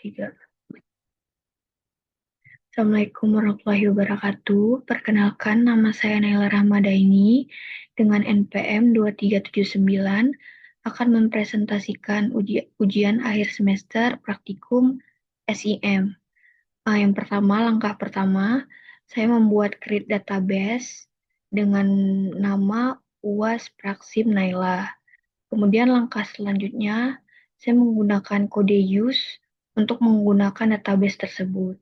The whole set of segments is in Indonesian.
3. Assalamualaikum warahmatullahi wabarakatuh. Perkenalkan, nama saya Naila Rahmadaini dengan NPM 2379 akan mempresentasikan ujian akhir semester praktikum SIM. Yang pertama, langkah pertama, saya membuat create database dengan nama UAS Praksim Naila. Kemudian langkah selanjutnya, saya menggunakan kode use untuk menggunakan database tersebut.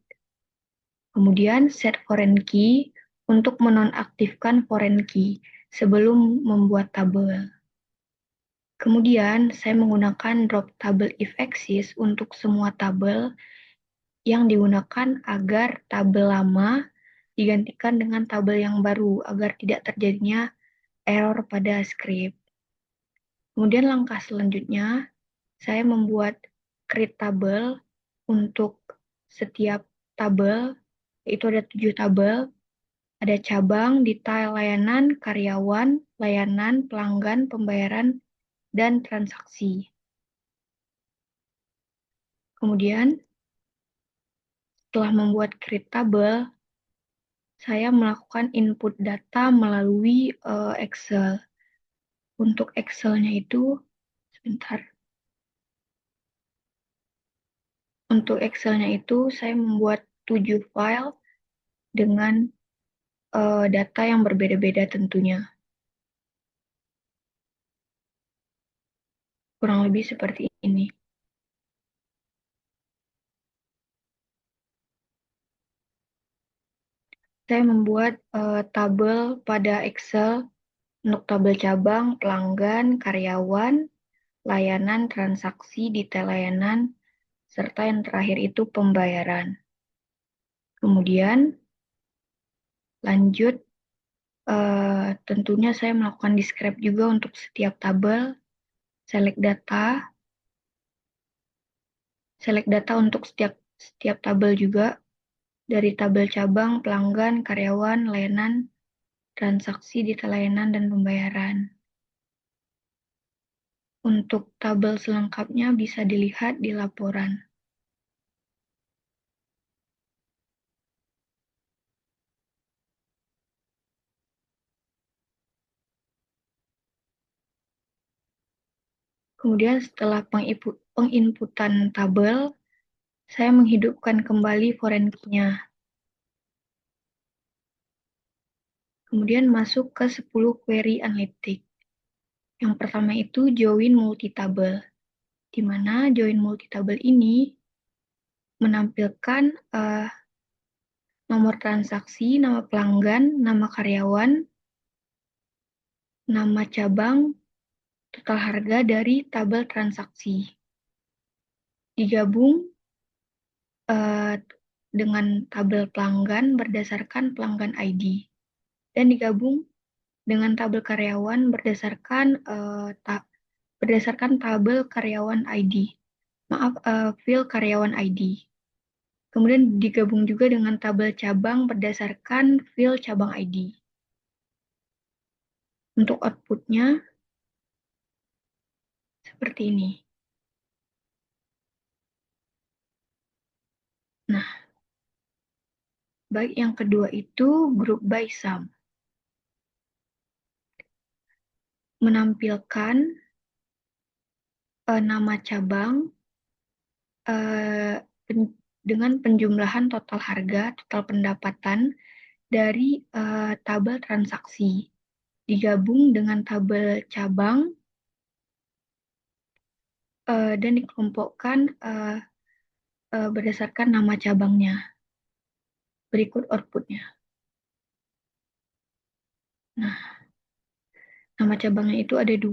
Kemudian set foreign key untuk menonaktifkan foreign key sebelum membuat tabel. Kemudian saya menggunakan drop table if exists untuk semua tabel yang digunakan agar tabel lama digantikan dengan tabel yang baru agar tidak terjadinya error pada script. Kemudian langkah selanjutnya, saya membuat create tabel untuk setiap tabel, yaitu ada 7 tabel, ada cabang, detail, layanan, karyawan, layanan, pelanggan, pembayaran, dan transaksi. Kemudian, setelah membuat create tabel, saya melakukan input data melalui Excel. Untuk Excel-nya itu, sebentar. Untuk Excel-nya itu, saya membuat 7 file dengan data yang berbeda-beda tentunya. Kurang lebih seperti ini. Saya membuat tabel pada Excel untuk tabel cabang, pelanggan, karyawan, layanan, transaksi, detail layanan, serta yang terakhir itu pembayaran. Kemudian lanjut, tentunya saya melakukan describe juga untuk setiap tabel, select data untuk setiap tabel juga, dari tabel cabang, pelanggan, karyawan, layanan, transaksi, detail layanan, dan pembayaran. Untuk tabel selengkapnya bisa dilihat di laporan. Kemudian setelah penginputan tabel, saya menghidupkan kembali foreign key-nya. Kemudian masuk ke 10 query analitik. Yang pertama itu join multi-table, di mana join multi-table ini menampilkan nomor transaksi, nama pelanggan, nama karyawan, nama cabang, total harga dari tabel transaksi. Digabung dengan tabel pelanggan berdasarkan pelanggan ID. Dan digabung dengan tabel karyawan berdasarkan tabel karyawan ID. Field karyawan ID. Kemudian digabung juga dengan tabel cabang berdasarkan field cabang ID. Untuk outputnya seperti ini. Nah, baik yang kedua itu group by sum. Menampilkan nama cabang dengan penjumlahan total harga, total pendapatan dari tabel transaksi. Digabung dengan tabel cabang dan dikelompokkan berdasarkan nama cabangnya. Berikut outputnya. Nah, nama cabangnya itu ada 2.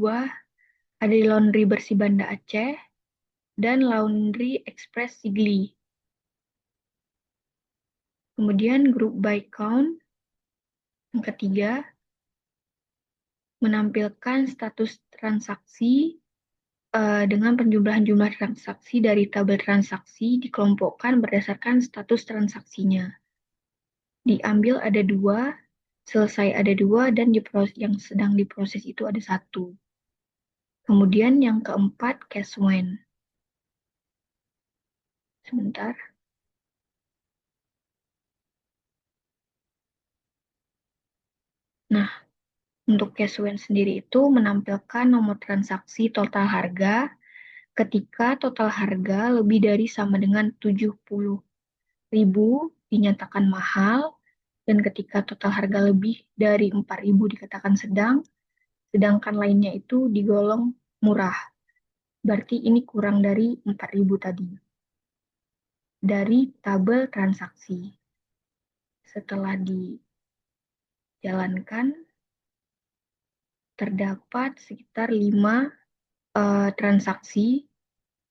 Ada Laundry Bersih Banda Aceh dan Laundry Express Sigli. Kemudian group by count. Yang ketiga, menampilkan status transaksi dengan penjumlahan jumlah transaksi dari tabel transaksi dikelompokkan berdasarkan status transaksinya. Diambil ada 2, selesai ada 2, dan yang sedang diproses itu ada 1. Kemudian yang keempat, cash when. Sebentar. Nah, untuk cash when sendiri itu menampilkan nomor transaksi total harga ketika total harga lebih dari sama dengan 70.000 dinyatakan mahal, dan ketika total harga lebih dari 4.000 dikatakan sedang, sedangkan lainnya itu digolong murah. Berarti ini kurang dari 4.000 tadi. Dari tabel transaksi. Setelah dijalankan, terdapat sekitar 5 transaksi.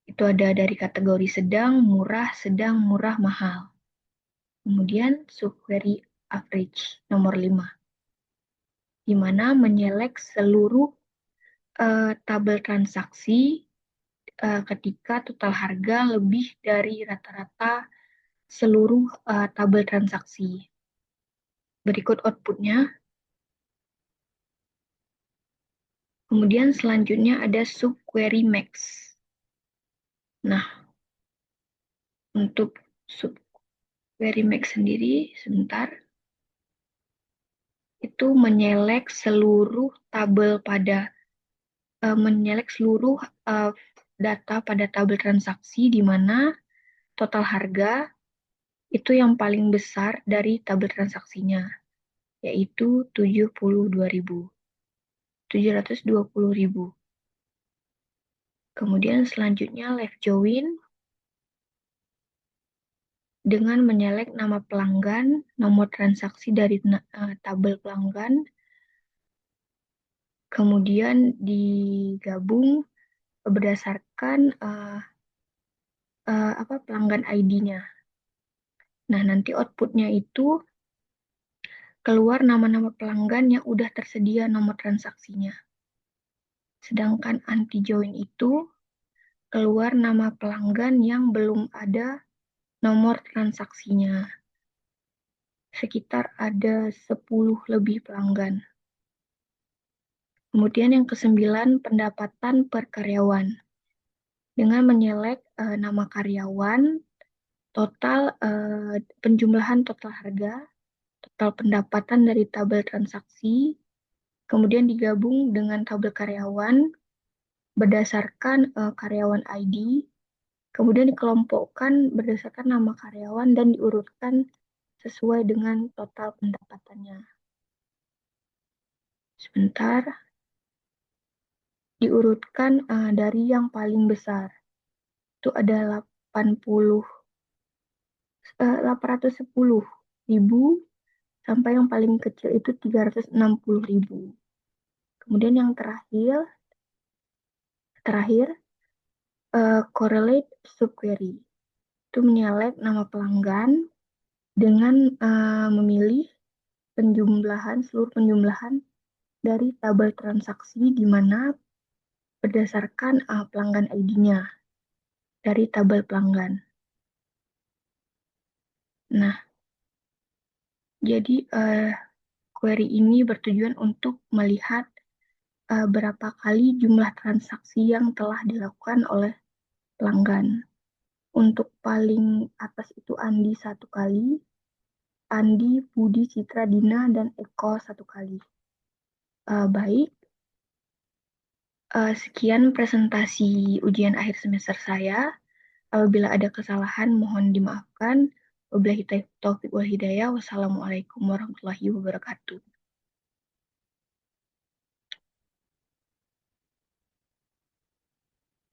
Itu ada dari kategori sedang, murah, mahal. Kemudian subquery average nomor 5, di mana menyelek seluruh tabel transaksi ketika total harga lebih dari rata-rata seluruh tabel transaksi. Berikut outputnya. Kemudian selanjutnya ada subquery max. Nah, untuk subquery max sendiri, sebentar, itu menyelek seluruh tabel pada menyelek seluruh data pada tabel transaksi di mana total harga itu yang paling besar dari tabel transaksinya, yaitu 720.000. Kemudian selanjutnya left join dengan menyelek nama pelanggan, nomor transaksi dari tabel pelanggan, kemudian digabung berdasarkan pelanggan ID-nya. Nah, nanti outputnya itu keluar nama-nama pelanggan yang udah tersedia nomor transaksinya. Sedangkan anti join itu keluar nama pelanggan yang belum ada nomor transaksinya. Sekitar ada 10 lebih pelanggan. Kemudian yang ke-9, pendapatan per karyawan. Dengan menyelek nama karyawan, total penjumlahan total harga, total pendapatan dari tabel transaksi, kemudian digabung dengan tabel karyawan berdasarkan karyawan ID, kemudian dikelompokkan berdasarkan nama karyawan dan diurutkan sesuai dengan total pendapatannya. Sebentar, diurutkan dari yang paling besar. Itu ada 810.000 sampai yang paling kecil itu 360.000. Kemudian yang terakhir correlate subquery. Itu menyelek nama pelanggan dengan memilih seluruh penjumlahan dari tabel transaksi di mana berdasarkan pelanggan ID-nya dari tabel pelanggan. Nah, jadi query ini bertujuan untuk melihat berapa kali jumlah transaksi yang telah dilakukan oleh pelanggan. Untuk paling atas itu Andi 1 kali, Andi, Budi, Citra, Dina, dan Eko 1 kali. Baik, sekian presentasi ujian akhir semester saya. Apabila ada kesalahan, mohon dimaafkan. Wabillahi taufiq wal hidayah. Wassalamualaikum warahmatullahi wabarakatuh.